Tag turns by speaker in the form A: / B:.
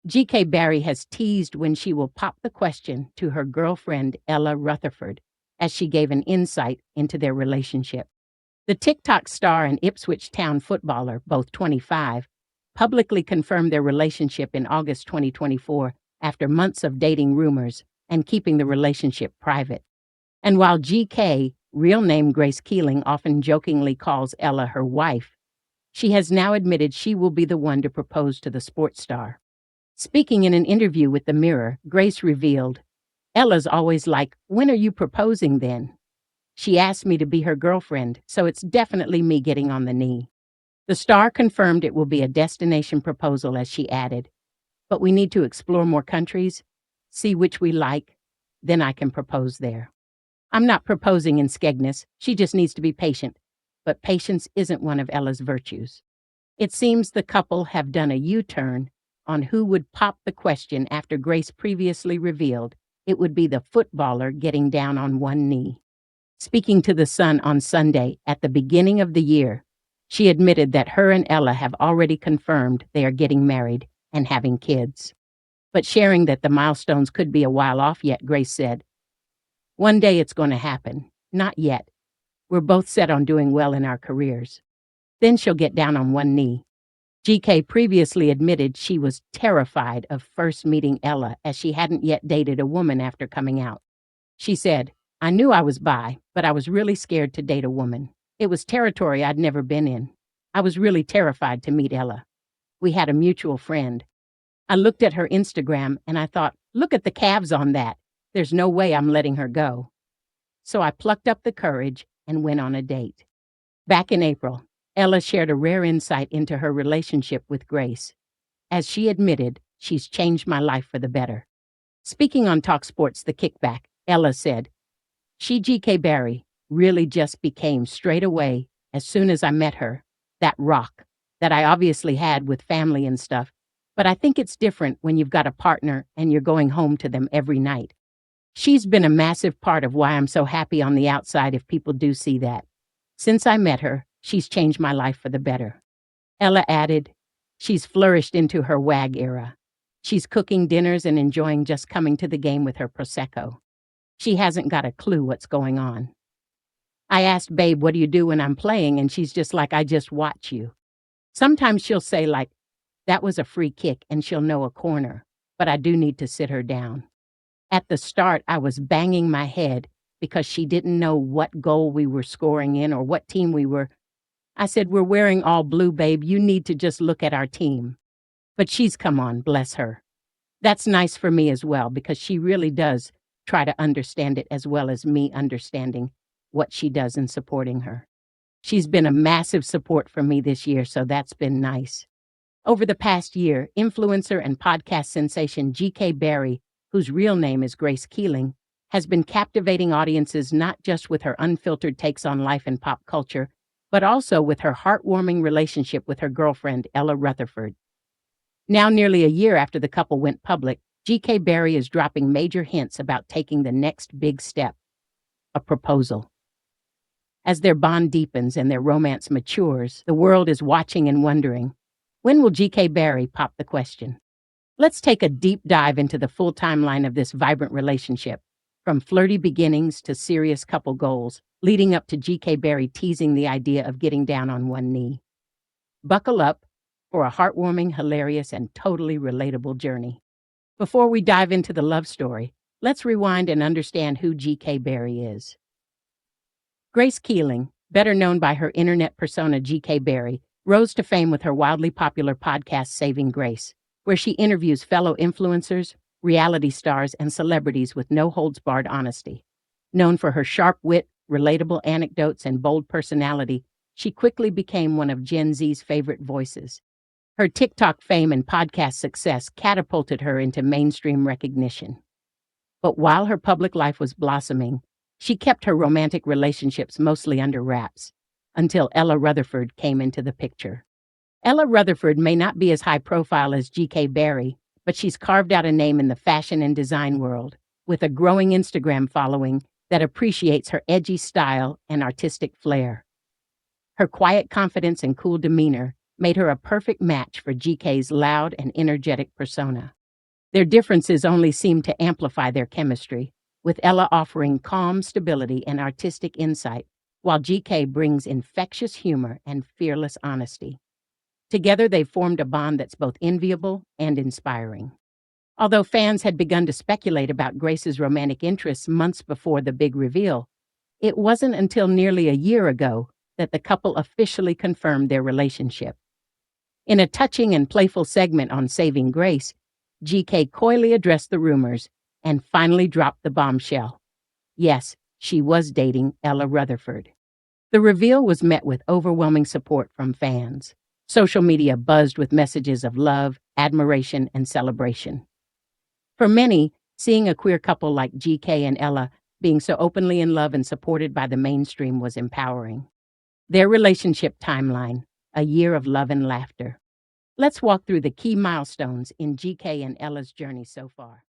A: G.K. Barry has teased when she will pop the question to her girlfriend, Ella Rutherford, as she gave an insight into their relationship. The TikTok star and Ipswich Town footballer, both 25, publicly confirmed their relationship in August 2024 after months of dating rumors and keeping the relationship private. And while GK, real name Grace Keeling, often jokingly calls Ella her wife, she has now admitted she will be the one to propose to the sports star. Speaking in an interview with The Mirror, Grace revealed, "Ella's always like, 'When are you proposing then?' She asked me to be her girlfriend, so it's definitely me getting on the knee." The star confirmed it will be a destination proposal as she added, "But we need to explore more countries, see which we like, then I can propose there. I'm not proposing in Skegness, she just needs to be patient, but patience isn't one of Ella's virtues." It seems the couple have done a U-turn on who would pop the question after Grace previously revealed it would be the footballer getting down on one knee. Speaking to The Sun on Sunday at the beginning of the year, she admitted that her and Ella have already confirmed they are getting married and having kids. But sharing that the milestones could be a while off yet, Grace said, "One day it's going to happen. Not yet. We're both set on doing well in our careers. Then she'll get down on one knee." GK previously admitted she was terrified of first meeting Ella as she hadn't yet dated a woman after coming out. She said, "I knew I was bi, but I was really scared to date a woman. It was territory I'd never been in. I was really terrified to meet Ella. We had a mutual friend. I looked at her Instagram and I thought, look at the calves on that. There's no way I'm letting her go. So I plucked up the courage and went on a date." Back in April, Ella shared a rare insight into her relationship with Grace. As she admitted, "She's changed my life for the better." Speaking on TalkSports The Kickback, Ella said, "She, GK Barry, really just became straight away, as soon as I met her, that rock that I obviously had with family and stuff, but I think it's different when you've got a partner and you're going home to them every night. She's been a massive part of why I'm so happy on the outside if people do see that. Since I met her, she's changed my life for the better." Ella added, "She's flourished into her WAG era. She's cooking dinners and enjoying just coming to the game with her Prosecco. She hasn't got a clue what's going on. I asked Babe, what do you do when I'm playing? And she's just like, I just watch you. Sometimes she'll say like, that was a free kick, and she'll know a corner, but I do need to sit her down. At the start, I was banging my head because she didn't know what goal we were scoring in or what team we were. I said, we're wearing all blue, babe. You need to just look at our team. But she's come on, bless her. That's nice for me as well because she really does try to understand it as well as me understanding what she does in supporting her. She's been a massive support for me this year, so that's been nice. Over the past year, influencer and podcast sensation GK Barry, whose real name is Grace Keeling, has been captivating audiences not just with her unfiltered takes on life and pop culture, but also with her heartwarming relationship with her girlfriend, Ella Rutherford. Now, nearly a year after the couple went public, GK Barry is dropping major hints about taking the next big step, a proposal. As their bond deepens and their romance matures, the world is watching and wondering, when will GK Barry pop the question? Let's take a deep dive into the full timeline of this vibrant relationship, from flirty beginnings to serious couple goals, leading up to GK Barry teasing the idea of getting down on one knee. Buckle up for a heartwarming, hilarious, and totally relatable journey. Before we dive into the love story, let's rewind and understand who GK Barry is. Grace Keeling, better known by her internet persona GK Barry, rose to fame with her wildly popular podcast Saving Grace, where she interviews fellow influencers, reality stars, and celebrities with no-holds-barred honesty. Known for her sharp wit, relatable anecdotes, and bold personality, she quickly became one of Gen Z's favorite voices. Her TikTok fame and podcast success catapulted her into mainstream recognition. But while her public life was blossoming, she kept her romantic relationships mostly under wraps, until Ella Rutherford came into the picture. Ella Rutherford may not be as high profile as GK Barry, but she's carved out a name in the fashion and design world, with a growing Instagram following that appreciates her edgy style and artistic flair. Her quiet confidence and cool demeanor made her a perfect match for GK's loud and energetic persona. Their differences only seemed to amplify their chemistry, with Ella offering calm stability and artistic insight, while GK brings infectious humor and fearless honesty. Together, they formed a bond that's both enviable and inspiring. Although fans had begun to speculate about Grace's romantic interests months before the big reveal, it wasn't until nearly a year ago that the couple officially confirmed their relationship. In a touching and playful segment on Saving Grace, GK coyly addressed the rumors and finally dropped the bombshell. Yes, she was dating Ella Rutherford. The reveal was met with overwhelming support from fans. Social media buzzed with messages of love, admiration, and celebration. For many, seeing a queer couple like GK and Ella being so openly in love and supported by the mainstream was empowering. Their relationship timeline, a year of love and laughter. Let's walk through the key milestones in GK and Ella's journey so far.